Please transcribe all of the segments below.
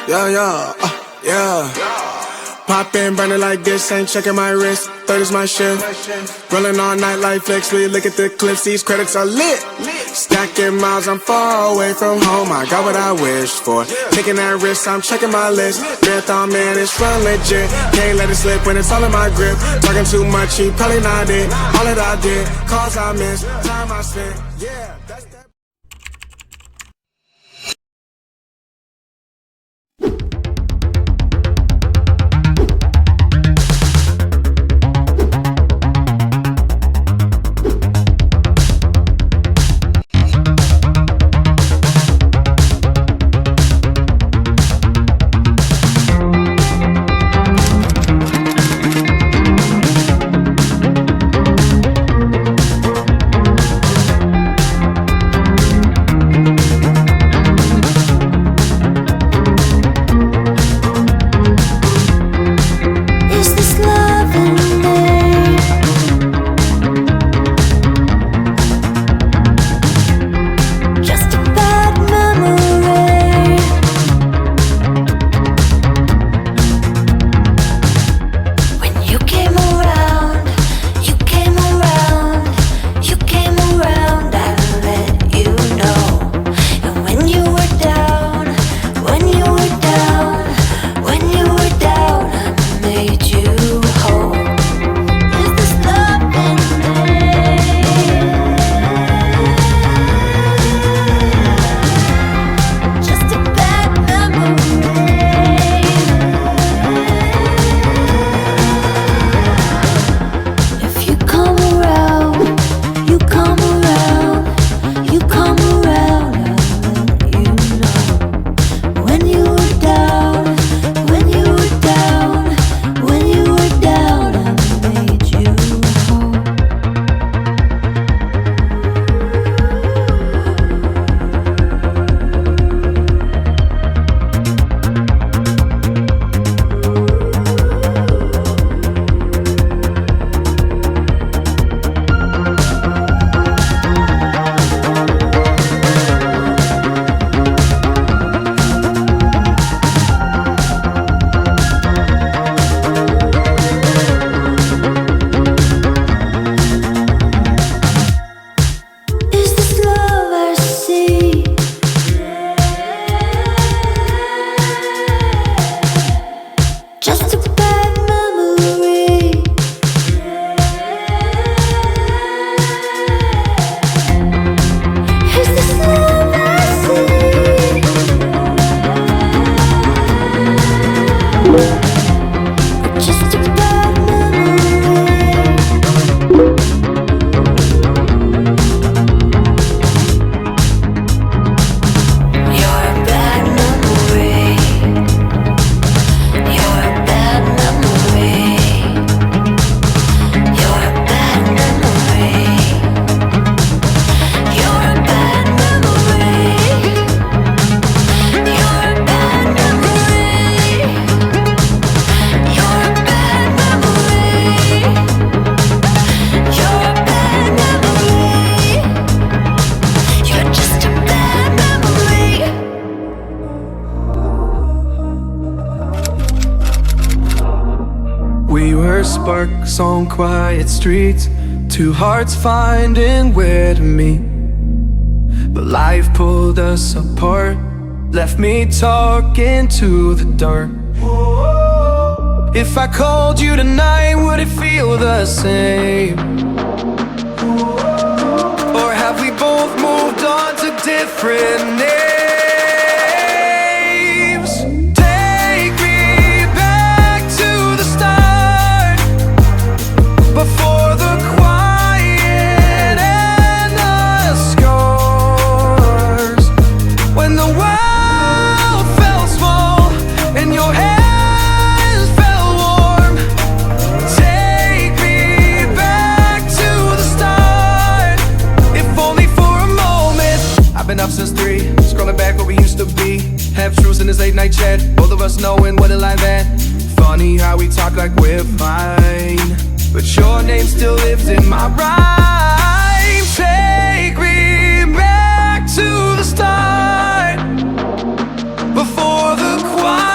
Yeah. Pop in, burning like this, ain't checking my wrist. Third is my shift. Rolling all night like flex. We look at the clips, these credits are lit. Stacking miles, I'm far away from home. I got what I wished for. Taking that risk, I'm checking my list. Marathon man, it's run legit. Can't let it slip when it's all in my grip. Talking too much, he probably not it. All that I did, calls I missed, time I spent. Yeah, that's that. Sparks on quiet streets, two hearts finding where to meet. But life pulled us apart, left me talking to the dark. If I called you tonight, would it feel the same? Or have we both moved on to different names? Take me back to the start, before the quiet and the scars. When the world felt small and your hands felt warm. Take me back to the start, if only for a moment. I've been up since 3, scrolling back what we used to be. Half truths in this late night chat, both of us knowing what a lie that. Funny how we talk like we're fine, but your name still lives in my rhyme. Take me back to the start, before the quiet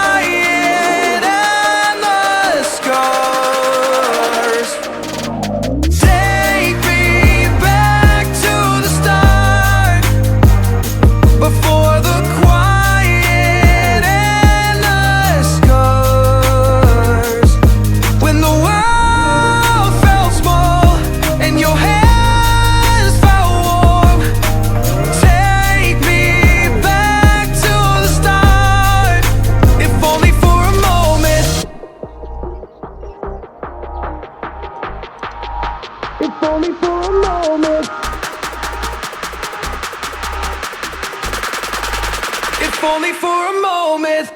only for a moment.